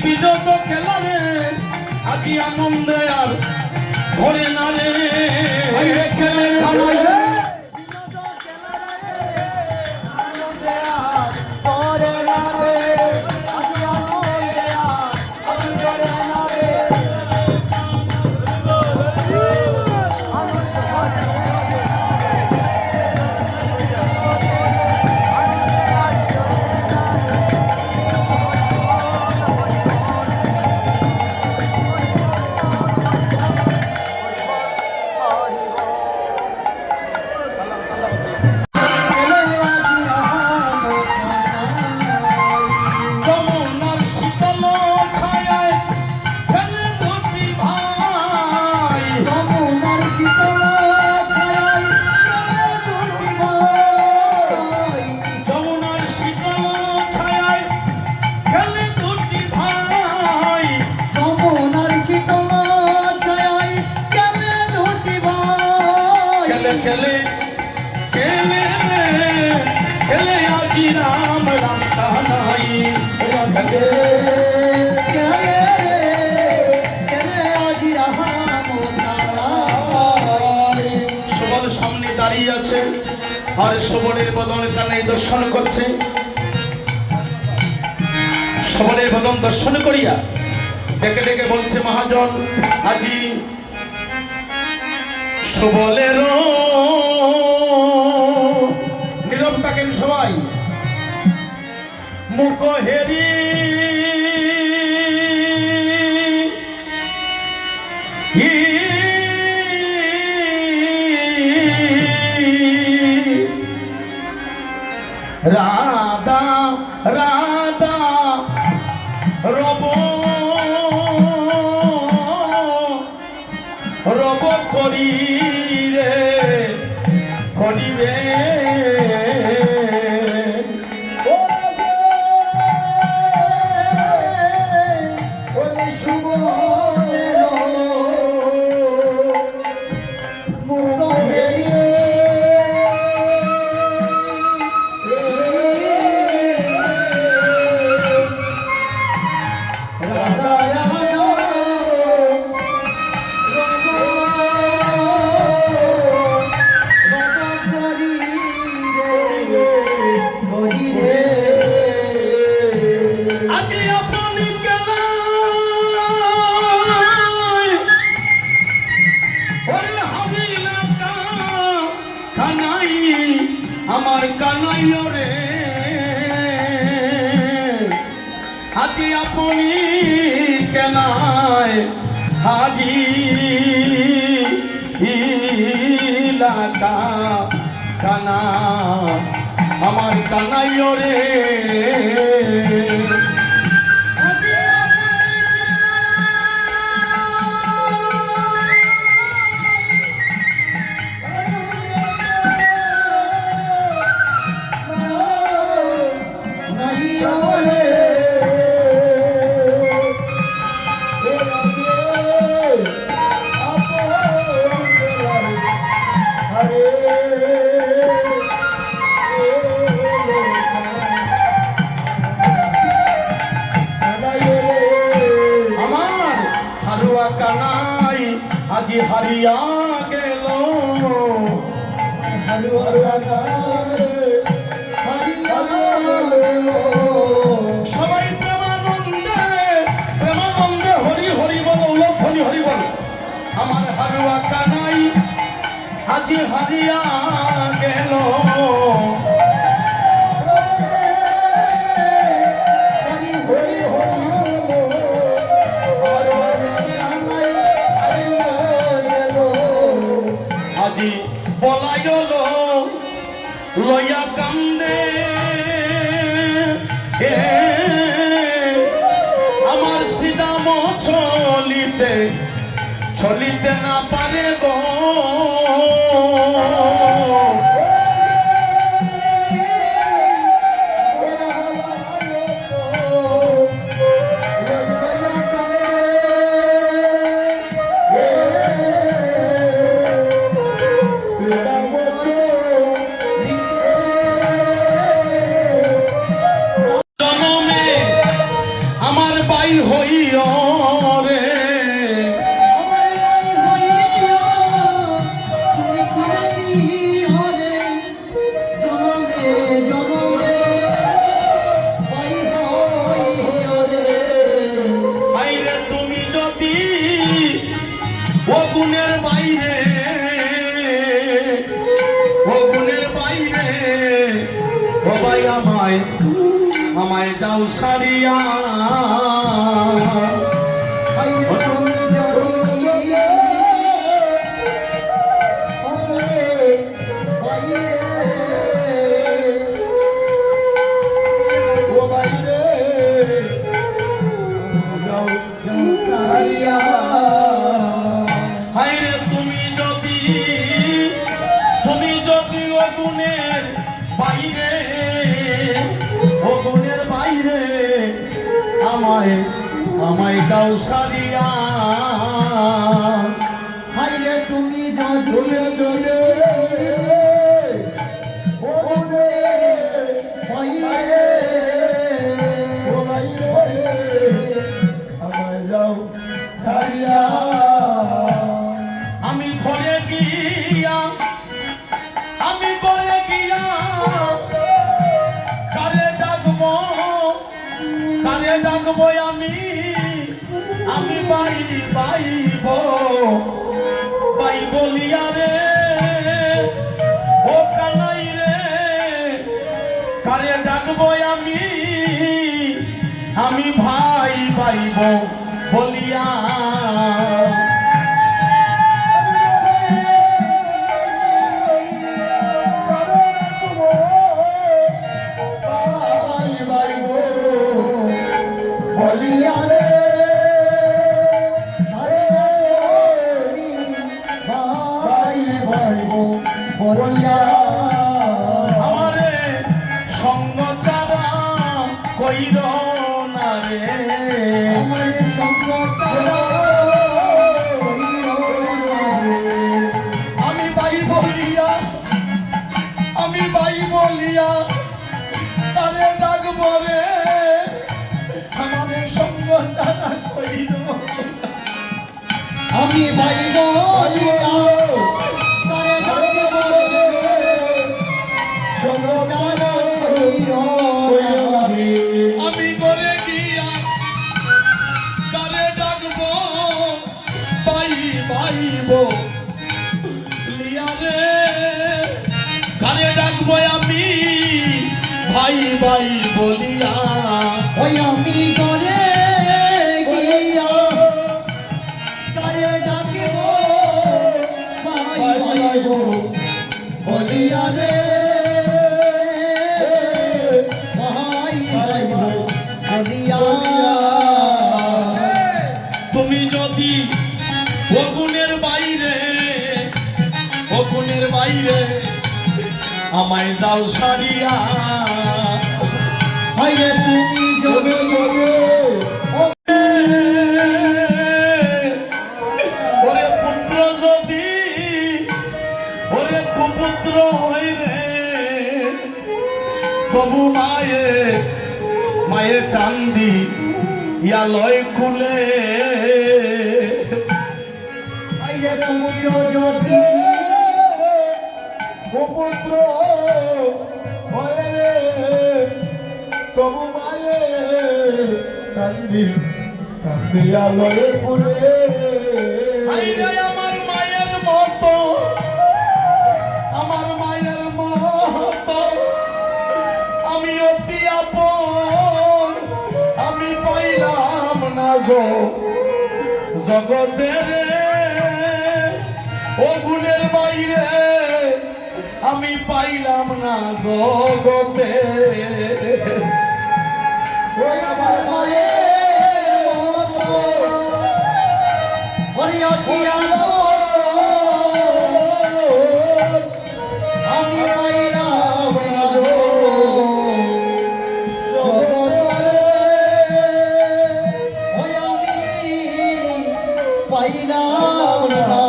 বিনোদ খেলা রে আজি আনন্দে আর ঘরে না রে খেলে খামাই खेले खेले खेले आजी राम राम कहनाई खेले खेले आजी राम সবার সামনে দাঁড়িয়ে আছে আর সবরের বদন কানে দর্শন করছে সবরের বদন দর্শন করিয়া ডেকে ডেকে বলছে মহাজন আজি সবলের নীরব থাকেন সবাই মুখ হেরি রাধা রাধা রব রব করি রে করিবে শুভ আমার কানাইও রে আজি আপনি কেনায় হাজি ইলাকা কানা আমার কানাইও রে কানাই আজি হারিয়া গেল সবাই প্রেমানন্দে প্রেমানন্দে হরি হরি বল উলধ্বনি হরি বল আমার হারুয়া কানাই আজি হারিয়া গেল আজি বলাইল লয়া কান্দে আমার সিদাম চলিতে চলিতে না পারে গো জনমে আমার বাই ও গুণের বাইরে, ও গুণের বাইরে, ও ভাই আমায় আমায় যাও সারিয়া। হায়রে তুমি যদি ও গুণের বাইরে, ও গুণের বাইরে আমায় আমায় যাও সারিয়া। হাইরে তুমি যদি চলে ও গুণের বাইরে, ও বাইরে আমায় যাও সারিয়া। আমি ঘরে গিয়া, আমি ঘরে গিয়া কারে ডাকবো, কারে ডাকবো আমি, আমি বাই বাইব, বাই বলিয়া রে ও কানাই রে, কারে ডাকবো আমি, আমি ভাই বাইব বলিয়া। আমারে সঙ্গ চারা কইর না রে, আমি বাই বলিয়া, আমি বাই বলিয়া তারে ডাকব রে, আমারে সঙ্গ চারা কইর। আমি বাইব তারে ডাকব রে, সঙ্গদানা কইরো না রে। আমি করে গিয়া কারে ডাকব বাই বাইব লিয়া রে, কারে ডাকব আমি ভাই ভাই বলিয়া। ওই আমি করে গিয়া তারে ডাকব বাইব বলিয়া রে, ভাই বাইব বলিয়া। তুমি যদি ও গুণের বাইরে, ও গুণের বাইরে আমায় যাও সারিয়া। হাইরে তুমি যদি ওরে পুত্র যদি, ওরে কুপুত্র হই রে, তবু মায়ে মায়ে কান্দি ইয়া লয় কুলে। হাইরে তুমি যদি পুত্র হয় রে, তবু মায়ে কান্দি কান্দিয়া লয়ে পুরে। হায়রে আমার মায়ের মতো, আমার মায়ের মতো আমি অতি আপন, আমি পাইলাম না জগতে রে, ও গুণের বাইরে আমি পাইলাম না জগতে। ওই আমার মায়ের মতো ওরে অতি আপন, আমি পাইলাম না জগতে। ওই আমি পাইলাম না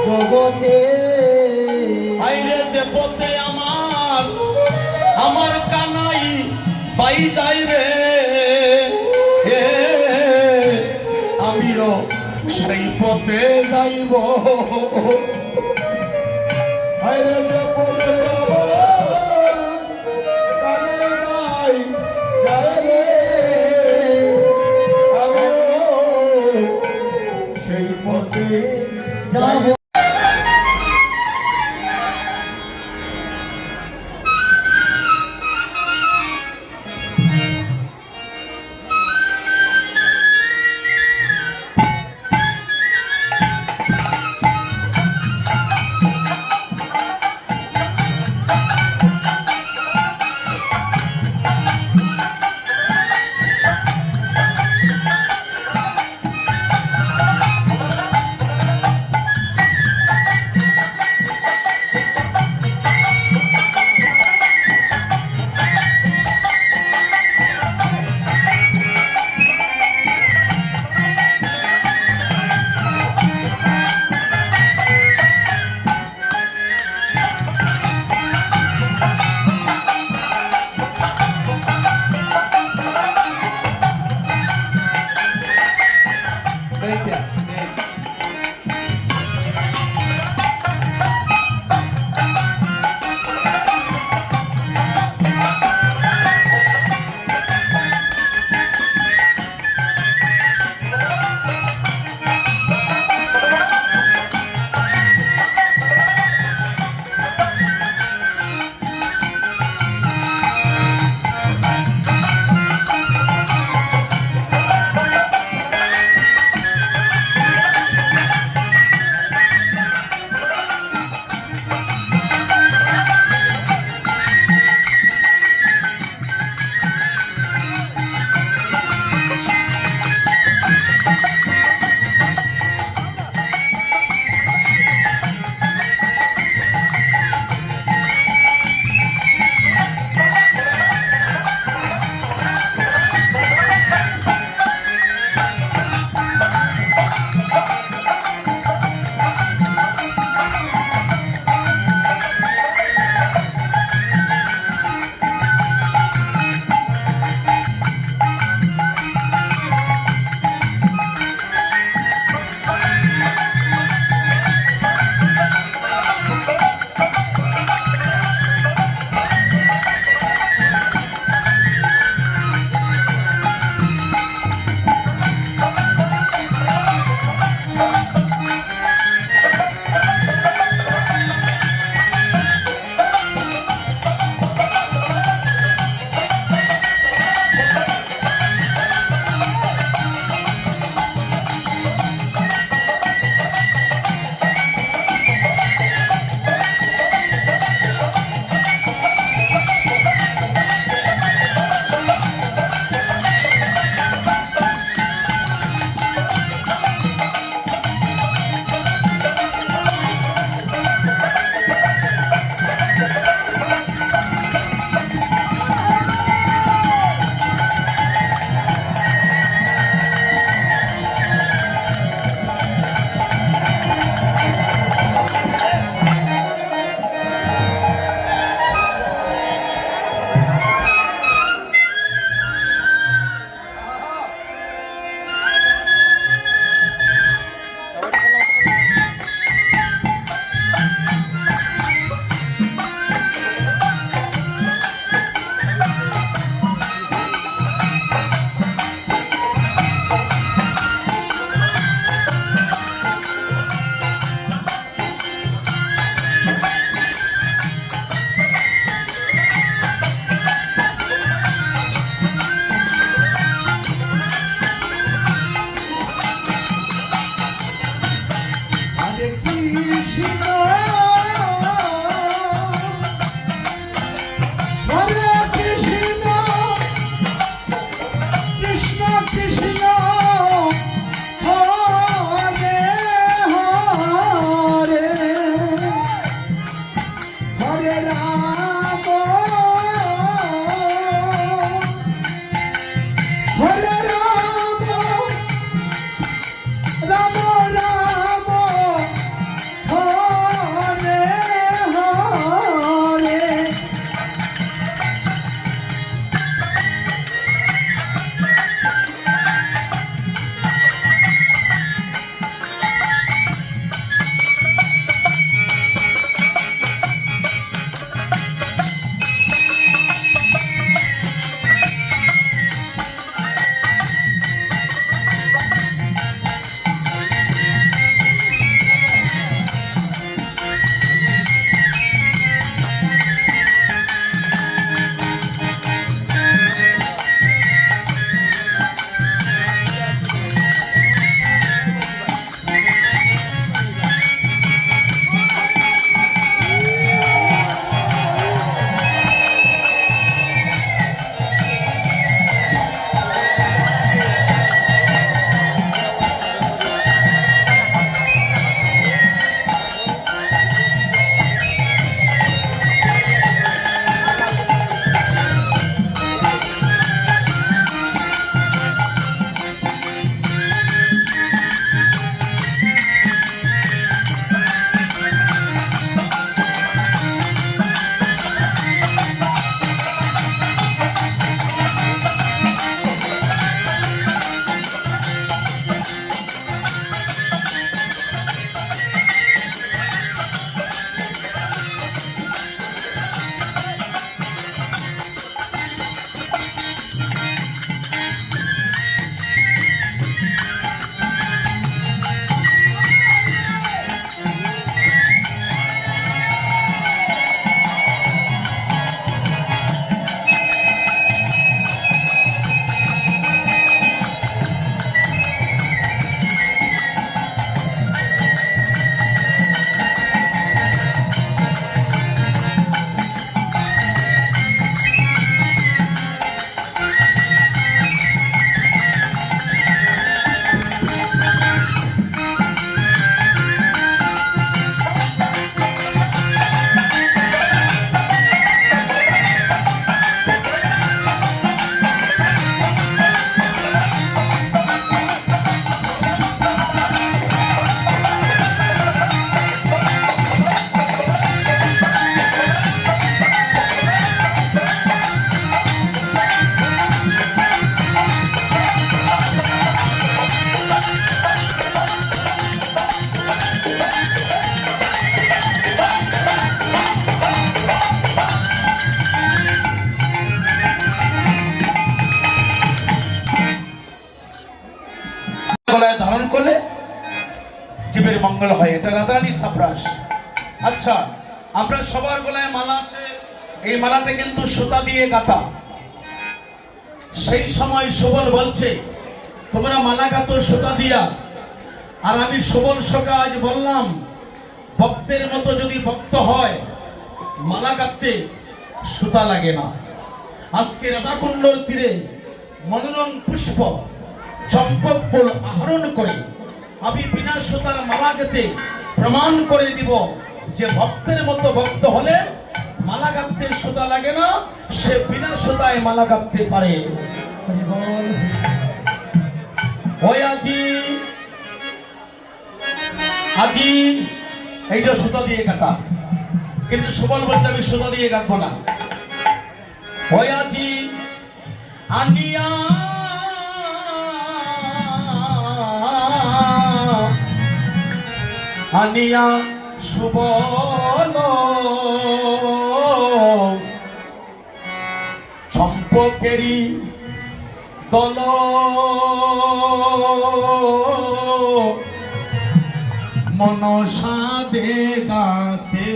জগতে। আইরে যে পথে আমার কানাই পাই যাই রে, আমিও সেই পথে যাইব। হায়রে যে পথে আমার কানাই যায় রে, আমিও সেই পথে যাবো গলায় ধারণ করলে জীবের মঙ্গল হয়, এটা রাধারানীর সাপ্রাস। আচ্ছা, আমরা সবার গলায় মালা আছে, এই মালাটা কিন্তু সুতা দিয়ে গাঁথা। সেই সময় সুবল বলছে তোমরা মালা গাঁথো সুতা দিয়া, আর আমি সুবল সকা আজ বললাম ভক্তের মতো যদি ভক্ত হয় মালা গাঁথতে সুতা লাগে না। আজকে রাধাকুণ্ডর তীরে মনোরম পুষ্প চম্পক ফুল আহরণ করে আমি বিনা সুতার মালা গেঁথে প্রমাণ করে দিব যে ভক্তের মতো ভক্ত হলে মালা গাঁথতে সুতা লাগে না, সে বিনা সুতায় মালা গাঁথতে পারে। ওই আজি এইটা সুতা দিয়ে গাঁথা, কিন্তু সুবল বলছে আমি সুতা দিয়ে গাঁথবো না। ওই আজি আনিয়া আনিয়া সুবল চম্পকেরি দল মনসা দে গাতে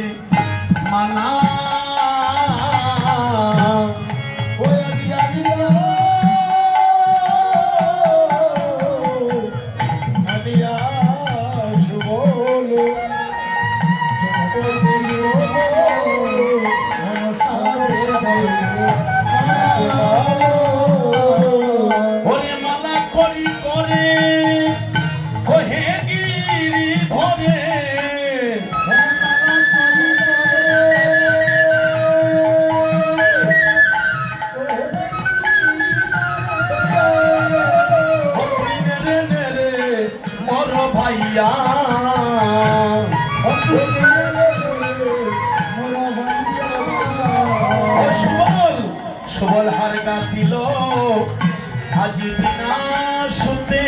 মালা। ওরে মালা করি করে কহে গিরি ধরে, মর ভাইয়া সুবল হার গাঁথিল আজি বিনা সুতে,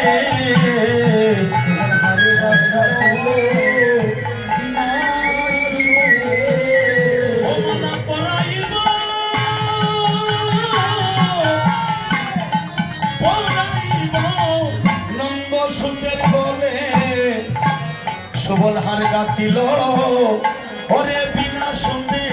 নন্দ সুতের বলে সুবল হার গাঁথিল ওরে বিনা সুতে।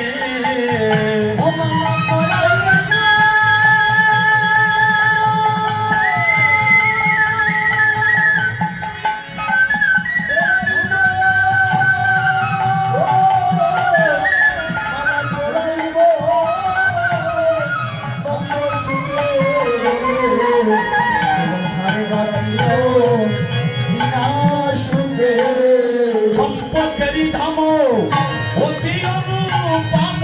সম্পর্কেরই ধাম অতি অনুপম,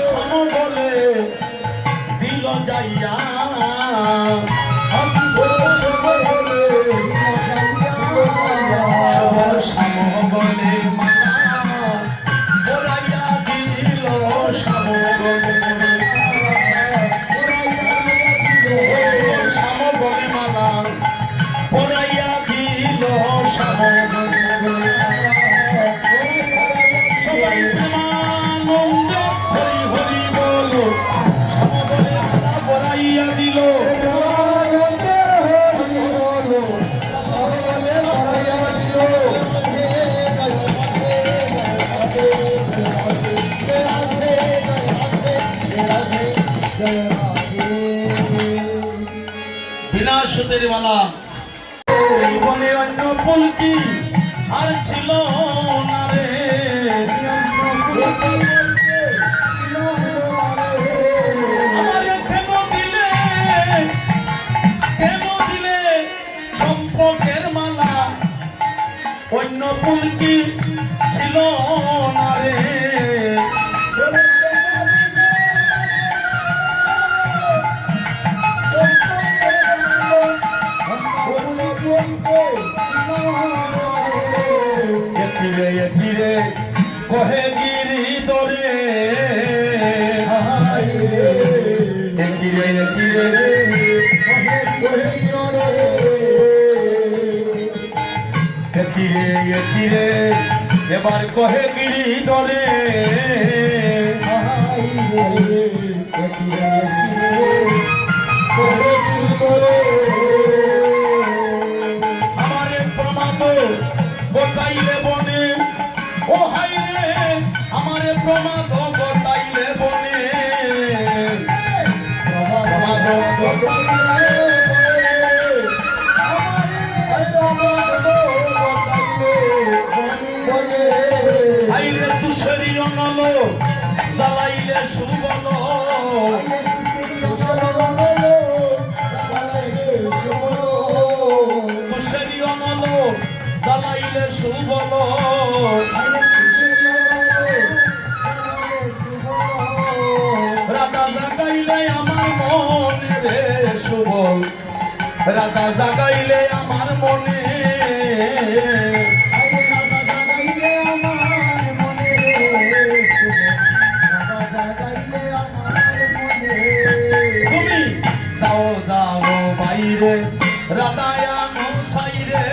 সমবলে দিল যাইয়া সমবলে মালা বলাইয়া দিল সমবলে মালা পড়াইয়া দিল সবাই প্রেমানন্দ হরি হরি বলো সমবলে মালা পড়াইয়া দিল। বিনা সুতের মালা এই বনে অন্য পুলকি আর ছিল না রে, আমারে কেন দিলে সম্পর্কের মালা, অন্য পুলকি ছিল না রে। একিরে কহে গিরি দরে, একিরে কিরে এবার কহে গিরি ডরে আমারে প্রমাদ গোটাইলে বনে ও হাই রে আমারে প্রমাদ গোটাইলে বনে প্রমাদ আইলে তুষেরি অনল জ্বালাইলে সুবল তুষেরি অনল জ্বালাইলে সুবল রাধা জাগাইলে আমার মনে রে সুবল রাধা জাগাইলে আমার মনে তুমি যাও যাও বাইরে রাধায়ানো সাইরে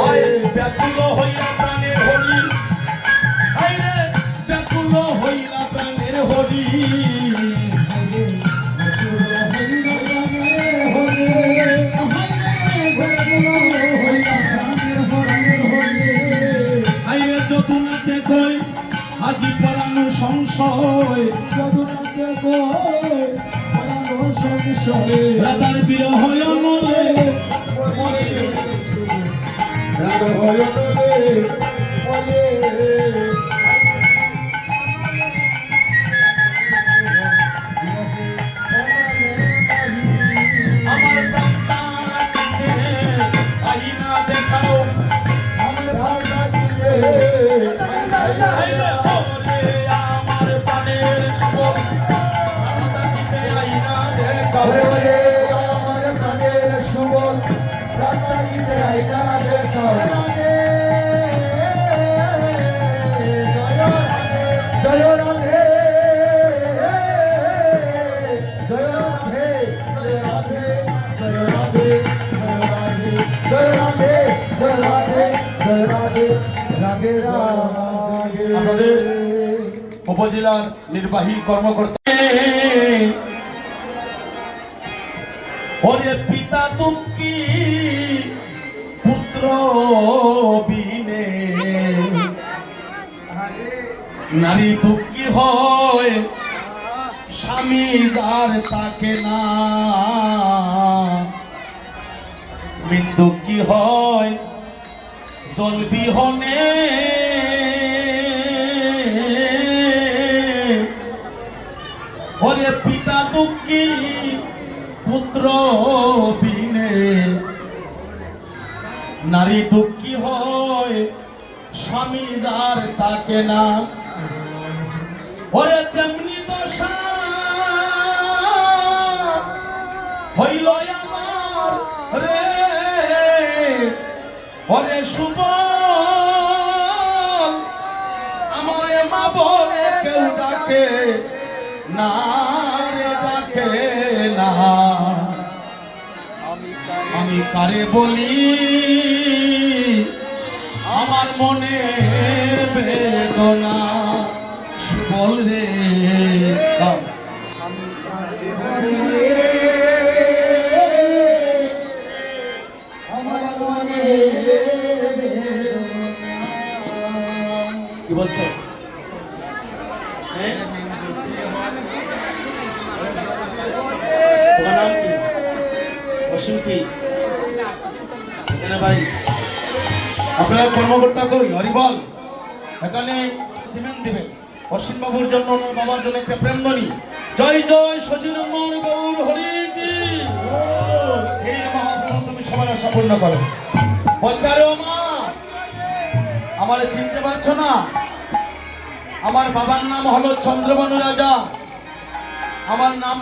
আয় ব্যাকুল হইয়া প্রাণের হরি আইরে ব্যাকুল হইয়া প্রাণের হরি আইরে যদুনাথে কই আজি পরানো সংশয় রাধার বিরহ নলে আমার প্রাণটাকে আইনা দেখাও আইলে ওরে আমার প্রাণের সুবল রাধাকে আইনা দেখাও আমাদের উপজেলার নির্বাহী কর্মকর্তা ওরে পিতা দুঃখী পুত্র বিনে নারী দুঃখী হয় স্বামী যার তাকে না মৃত দুঃখী হয় জল বিহনে ওরে পিতা দুঃখী পুত্র বিনে নারী দুঃখী হয় স্বামী যার তাকে না ওরে তেমনি দশা হইল আমার রে ওরে সুবল আমারে মা বলে কেউ ডাকে না রে ডাকে না আমি কারে বলি আমার মনের বেদনা সুবল রে কি বলছো তোমার নাম কি অসীম কি এখানে ভাই আপনার কর্মকর্তা কই হরিবল এখানে সিমেন্ট দিবে অসীম বাবুর জন্য ওনার বাবার জন্য একটা প্রেমধ্বনি জয় জয় সচিরমন গৌর হরি কি এই মহাপ্রভু তুমি সবার আশা পূর্ণ করো বলছারে ও মা আমারে চিনতে পারছো না আমার বাবার নাম হলো চন্দ্রবানু রাজা আমার নাম